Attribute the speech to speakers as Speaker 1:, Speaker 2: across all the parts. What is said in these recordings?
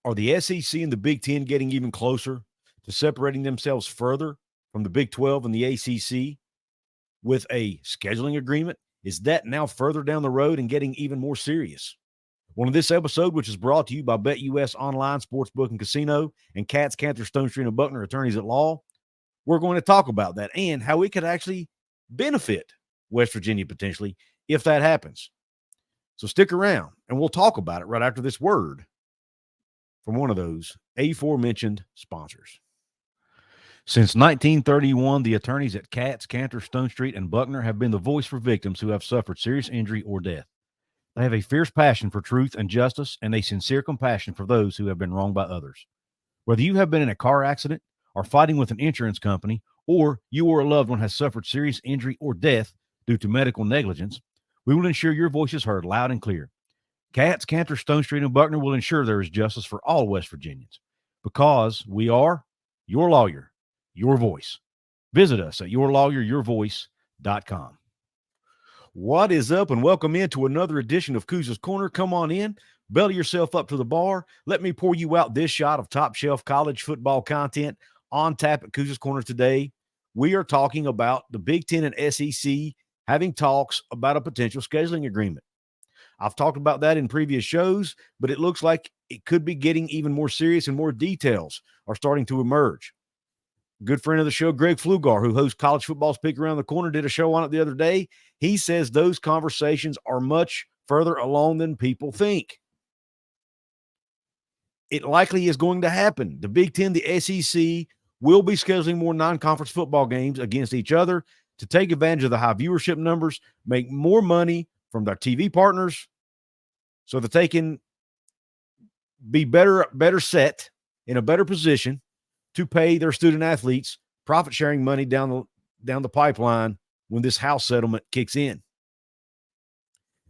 Speaker 1: Are the SEC and the Big Ten getting even closer to separating themselves further from the Big 12 and the ACC with a scheduling agreement? Is that now further down the road and getting even more serious? Well, in this episode, which is brought to you by BetUS Online Sportsbook and Casino and Katz, Cantor, Stone Street, and Buckner Attorneys at Law, we're going to talk about that and how it could actually benefit West Virginia potentially if that happens. So stick around, and we'll talk about it right after this word from one of those aforementioned sponsors. Since 1931, the attorneys at Katz, Cantor, Stone Street, and Buckner have been the voice for victims who have suffered serious injury or death. They have a fierce passion for truth and justice and a sincere compassion for those who have been wronged by others. Whether you have been in a car accident or fighting with an insurance company, or you or a loved one has suffered serious injury or death due to medical negligence, we will ensure your voice is heard loud and clear. Katz, Cantor, Stone Street, and Buckner will ensure there is justice for all West Virginians because we are your lawyer, your voice. Visit us at yourlawyeryourvoice.com. What is up, and welcome into another edition of Couz's Corner. Come on in, belly yourself up to the bar. Let me pour you out this shot of top-shelf college football content on tap at Couz's Corner today. We are talking about the Big Ten and SEC having talks about a potential scheduling agreement. I've talked about that in previous shows, but it looks like it could be getting even more serious and more details are starting to emerge. Good friend of the show, Greg Flugar, who hosts College Football Speak Around the Corner, did a show on it the other day. He says those conversations are much further along than people think. It likely is going to happen. The Big Ten, the SEC, will be scheduling more non-conference football games against each other to take advantage of the high viewership numbers, make more money from their TV partners so that they can be better set in a better position to pay their student athletes profit-sharing money down the pipeline when this House settlement kicks in.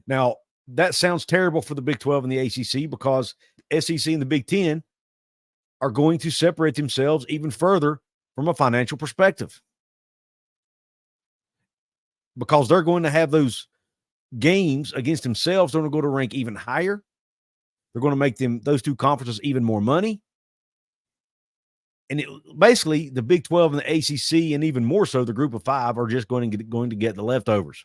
Speaker 1: Now, that sounds terrible for the Big 12 and the ACC because SEC and the Big 10 are going to separate themselves even further from a financial perspective because they're going to have those games against themselves. They're going to go to rank even higher. They're going to make those two conferences even more money. And basically, the Big 12 and the ACC, and even more so the Group of Five, are just going to get the leftovers.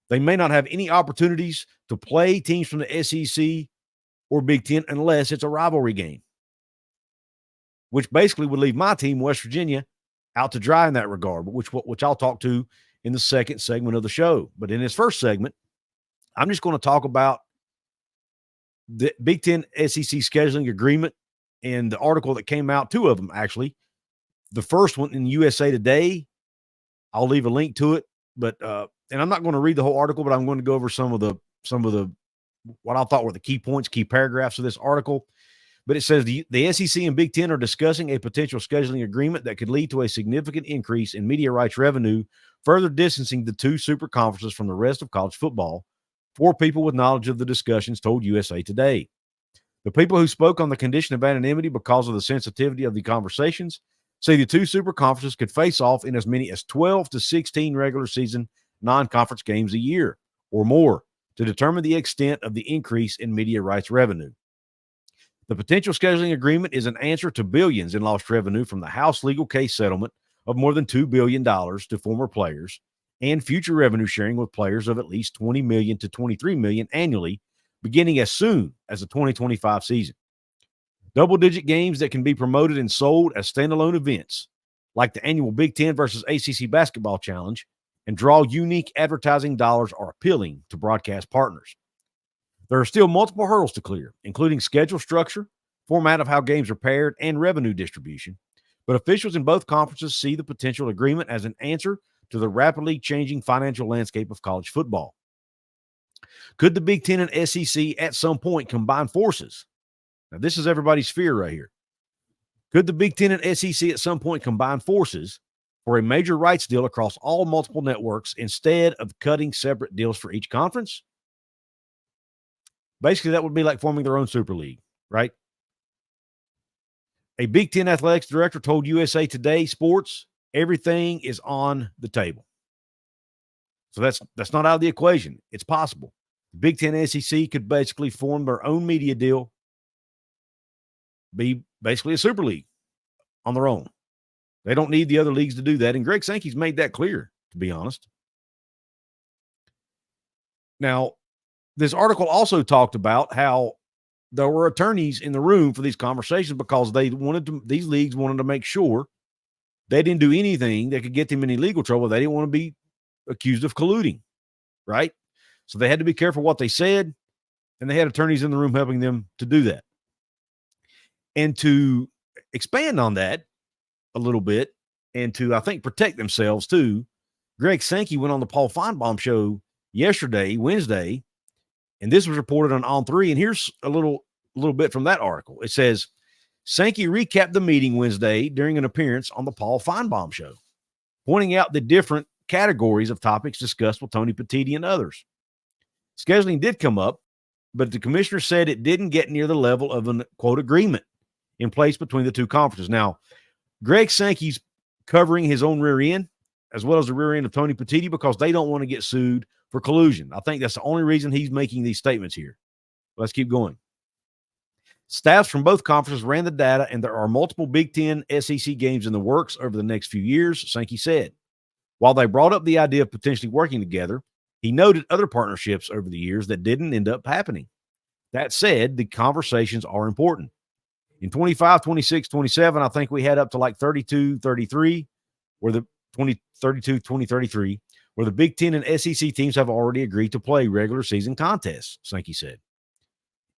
Speaker 1: They may not have any opportunities to play teams from the SEC or Big Ten unless it's a rivalry game, which basically would leave my team, West Virginia, out to dry in that regard, which I'll talk to in the second segment of the show. But in this first segment, I'm just going to talk about the Big Ten SEC scheduling agreement and the article that came out, two of them actually. The first one in USA Today, I'll leave a link to it, but and I'm not going to read the whole article, but I'm going to go over some of the what I thought were the key points, key paragraphs of this article. But it says the SEC and Big Ten are discussing a potential scheduling agreement that could lead to a significant increase in media rights revenue, further distancing the two super conferences from the rest of college football. Four people with knowledge of the discussions told USA Today. The people who spoke on the condition of anonymity because of the sensitivity of the conversations say the two super conferences could face off in as many as 12 to 16 regular season non-conference games a year or more to determine the extent of the increase in media rights revenue. The potential scheduling agreement is an answer to billions in lost revenue from the House legal case settlement of more than $2 billion to former players and future revenue sharing with players of at least $20 million to $23 million annually, beginning as soon as the 2025 season. Double-digit games that can be promoted and sold as standalone events, like the annual Big Ten versus ACC Basketball Challenge, and draw unique advertising dollars are appealing to broadcast partners. There are still multiple hurdles to clear, including schedule structure, format of how games are paired, and revenue distribution. But officials in both conferences see the potential agreement as an answer to the rapidly changing financial landscape of college football. Could the Big Ten and SEC at some point combine forces? Now, this is everybody's fear right here. Could the Big Ten and SEC at some point combine forces for a major rights deal across all multiple networks instead of cutting separate deals for each conference? Basically, that would be like forming their own super league, right? A Big Ten athletics director told USA Today Sports, everything is on the table. So that's not out of the equation. It's possible. The Big Ten and SEC could basically form their own media deal be basically a super league on their own. They don't need the other leagues to do that. And Greg Sankey's made that clear, to be honest. Now, this article also talked about how there were attorneys in the room for these conversations because these leagues wanted to make sure they didn't do anything that could get them in any legal trouble. They didn't want to be accused of colluding, right? So they had to be careful what they said, and they had attorneys in the room helping them to do that. And to expand on that a little bit, and to, I think, protect themselves too, Greg Sankey went on the Paul Feinbaum show Wednesday, and this was reported on On3, and here's a little bit from that article. It says, Sankey recapped the meeting Wednesday during an appearance on the Paul Feinbaum show, pointing out the different categories of topics discussed with Tony Petitti and others. Scheduling did come up, but the commissioner said it didn't get near the level of an, quote, agreement in place between the two conferences. Now, Greg Sankey's covering his own rear end as well as the rear end of Tony Petitti because they don't want to get sued for collusion. I think that's the only reason he's making these statements here. Let's keep going. Staffs from both conferences ran the data, and there are multiple Big Ten SEC games in the works over the next few years, Sankey said. While they brought up the idea of potentially working together, he noted other partnerships over the years that didn't end up happening. That said, the conversations are important. In 25, 26, 27, I think we had up to like 32, 33, where the 32, 33, where the Big Ten and SEC teams have already agreed to play regular season contests, Sankey said.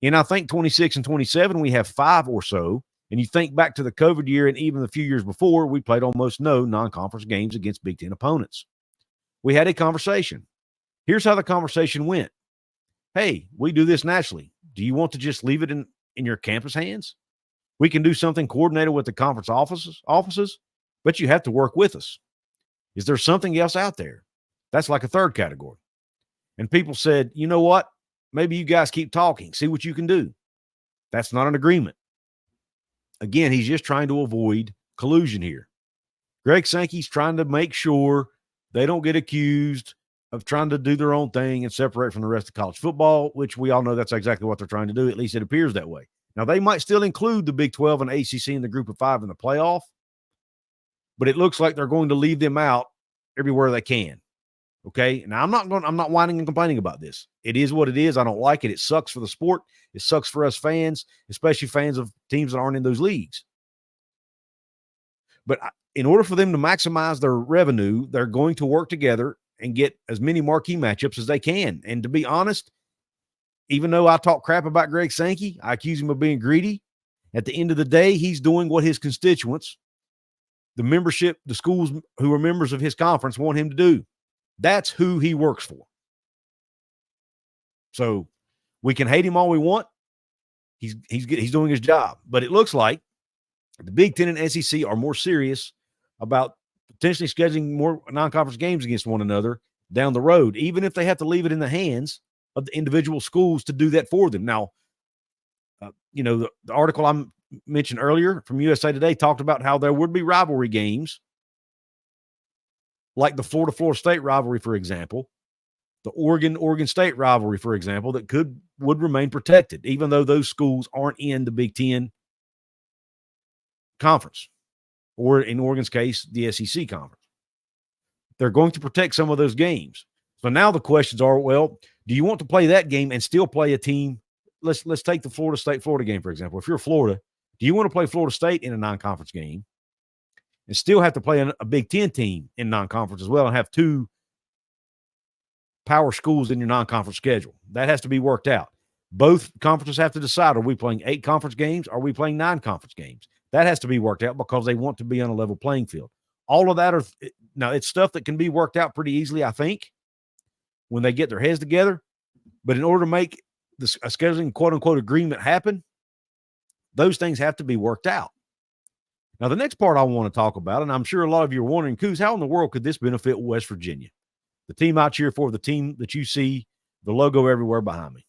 Speaker 1: In, I think, 26 and 27, we have 5 or so. And you think back to the COVID year and even the few years before, we played almost no non-conference games against Big Ten opponents. We had a conversation. Here's how the conversation went. Hey, we do this naturally. Do you want to just leave it in your campus hands? We can do something coordinated with the conference offices, but you have to work with us. Is there something else out there? That's like a third category. And people said, you know what? Maybe you guys keep talking, see what you can do. That's not an agreement. Again, he's just trying to avoid collusion here. Greg Sankey's trying to make sure they don't get accused of trying to do their own thing and separate from the rest of college football, which we all know that's exactly what they're trying to do. At least it appears that way. Now, they might still include the Big 12 and ACC in the group of 5 in the playoff, but it looks like they're going to leave them out everywhere they can. Okay. Now I'm not whining and complaining about this. It is what it is. I don't like it. It sucks for the sport. It sucks for us fans, especially fans of teams that aren't in those leagues. But in order for them to maximize their revenue, they're going to work together and get as many marquee matchups as they can. And to be honest, even though I talk crap about Greg Sankey, I accuse him of being greedy. At the end of the day, he's doing what his constituents, the membership, the schools who are members of his conference want him to do. That's who he works for. So we can hate him all we want. He's doing his job. But it looks like the Big Ten and SEC are more serious about potentially scheduling more non-conference games against one another down the road, even if they have to leave it in the hands of the individual schools to do that for them. Now, the article I mentioned earlier from USA Today talked about how there would be rivalry games like the Florida State rivalry, for example, the Oregon State rivalry, for example, that would remain protected, even though those schools aren't in the Big Ten conference, or in Oregon's case, the SEC conference. They're going to protect some of those games. So now the questions are, well, do you want to play that game and still play a team? Let's take the Florida game, for example. If you're Florida, do you want to play Florida State in a non-conference game and still have to play a Big Ten team in non-conference as well and have 2 power schools in your non-conference schedule? That has to be worked out. Both conferences have to decide, are we playing 8 conference games? Are we playing 9 conference games? That has to be worked out because they want to be on a level playing field. All of that now it's stuff that can be worked out pretty easily, I think, when they get their heads together. But in order to make a scheduling quote-unquote agreement happen, those things have to be worked out. Now, the next part I want to talk about, and I'm sure a lot of you are wondering, Couz, how in the world could this benefit West Virginia? The team I cheer for, the team that you see, the logo everywhere behind me.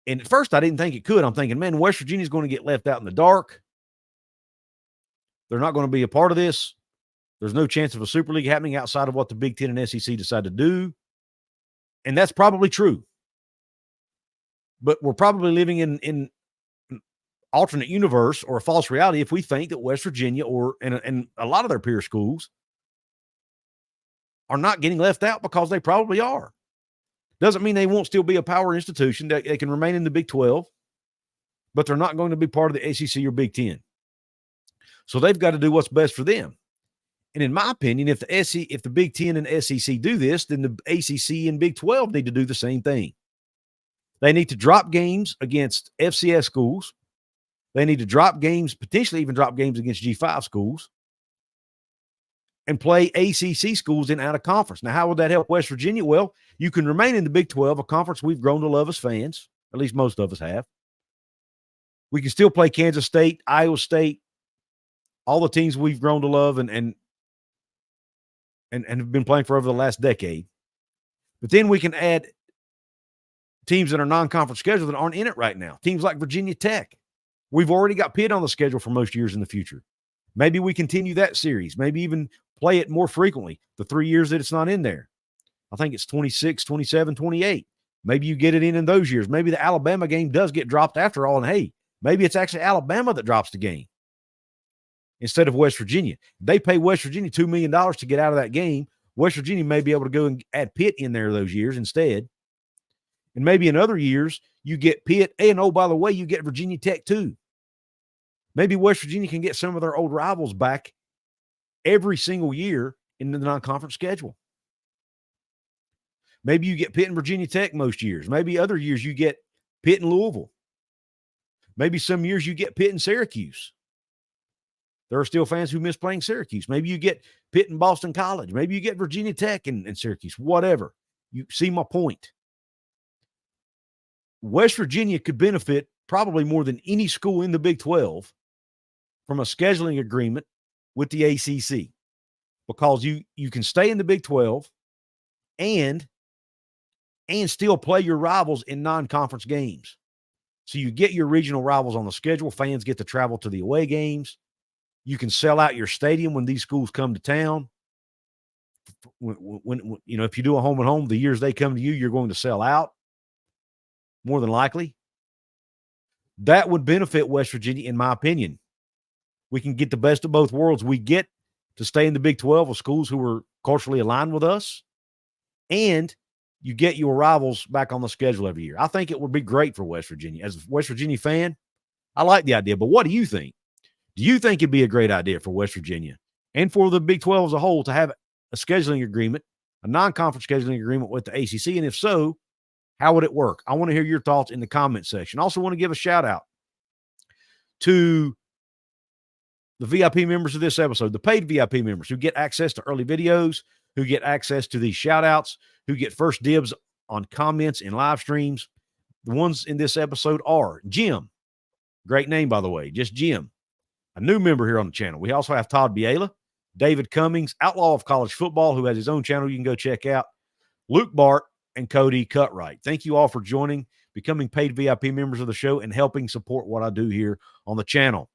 Speaker 1: And at first, I didn't think it could. I'm thinking, man, West Virginia's going to get left out in the dark. They're not going to be a part of this. There's no chance of a Super League happening outside of what the Big Ten and SEC decide to do. And that's probably true. But we're probably living in alternate universe or a false reality if we think that West Virginia and a lot of their peer schools are not getting left out, because they probably are. Doesn't mean they won't still be a power institution. They can remain in the Big 12, but they're not going to be part of the SEC or Big 10. So they've got to do what's best for them. And in my opinion, if the Big 10 and SEC do this, then the ACC and Big 12 need to do the same thing. They need to drop games against FCS schools. They need to drop games, potentially even drop games against G5 schools, and play ACC schools in out of conference. Now, how would that help West Virginia? Well, you can remain in the Big 12, a conference we've grown to love as fans. At least most of us have. We can still play Kansas State, Iowa State, all the teams we've grown to love and have been playing for over the last decade. But then we can add teams that are non-conference schedule that aren't in it right now. Teams like Virginia Tech. We've already got Pitt on the schedule for most years in the future. Maybe we continue that series, maybe even play it more frequently the 3 years that it's not in there. I think it's 26, 27, 28. Maybe you get it in those years. Maybe the Alabama game does get dropped after all, and hey, maybe it's actually Alabama that drops the game instead of West Virginia. They pay West Virginia $2 million to get out of that game. West Virginia may be able to go and add Pitt in there those years instead. And maybe in other years, you get Pitt, and oh, by the way, you get Virginia Tech too. Maybe West Virginia can get some of their old rivals back every single year in the non-conference schedule. Maybe you get Pitt and Virginia Tech most years. Maybe other years you get Pitt and Louisville. Maybe some years you get Pitt and Syracuse. There are still fans who miss playing Syracuse. Maybe you get Pitt and Boston College. Maybe you get Virginia Tech and Syracuse, whatever. You see my point. West Virginia could benefit probably more than any school in the Big 12 from a scheduling agreement with the ACC, because you can stay in the Big 12 and still play your rivals in non-conference games. So you get your regional rivals on the schedule. Fans get to travel to the away games. You can sell out your stadium when these schools come to town. When if you do a home and home, the years they come to you, you're going to sell out more than likely. That would benefit West Virginia, in my opinion. We can get the best of both worlds. We get to stay in the Big 12 with schools who are culturally aligned with us, and you get your rivals back on the schedule every year. I think it would be great for West Virginia. As a West Virginia fan, I like the idea. But what do you think? Do you think it'd be a great idea for West Virginia and for the Big 12 as a whole to have a scheduling agreement, a non-conference scheduling agreement with the ACC? And if so, how would it work? I want to hear your thoughts in the comment section. Also want to give a shout out to the VIP members of this episode, the paid VIP members who get access to early videos, who get access to these shout outs, who get first dibs on comments and live streams. The ones in this episode are Jim. Great name, by the way, just Jim. A new member here on the channel. We also have Todd Biela, David Cummings, Outlaw of College Football, who has his own channel you can go check out, Luke Bart, and Cody Cutright. Thank you all for joining, becoming paid VIP members of the show, and helping support what I do here on the channel.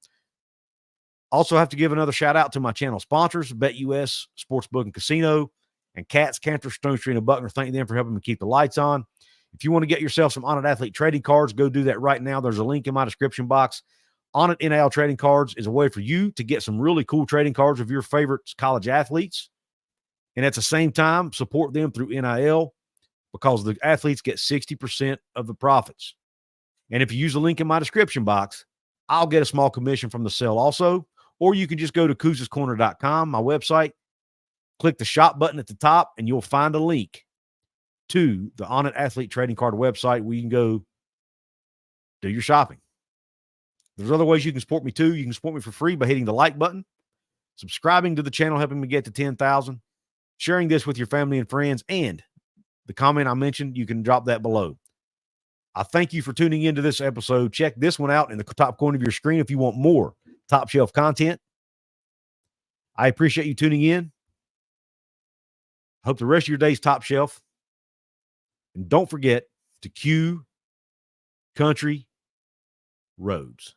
Speaker 1: Also have to give another shout out to my channel sponsors, BetUS, Sportsbook and Casino, and Cats, Cantor, Stone Street, and Buckner. Thank them for helping me keep the lights on. If you want to get yourself some ONIT Athlete trading cards, go do that right now. There's a link in my description box. ONIT NIL trading cards is a way for you to get some really cool trading cards of your favorite college athletes, and at the same time, support them through NIL, because the athletes get 60% of the profits. And if you use the link in my description box, I'll get a small commission from the sale also. Or you can just go to couzescorner.com, my website, click the shop button at the top, and you'll find a link to the ONIT Athlete Trading Card website where you can go do your shopping. There's other ways you can support me too. You can support me for free by hitting the like button, subscribing to the channel, helping me get to 10,000, sharing this with your family and friends, and the comment I mentioned, you can drop that below. I thank you for tuning into this episode. Check this one out in the top corner of your screen if you want more top shelf content. I appreciate you tuning in. Hope the rest of your day's top shelf. And don't forget to cue country roads.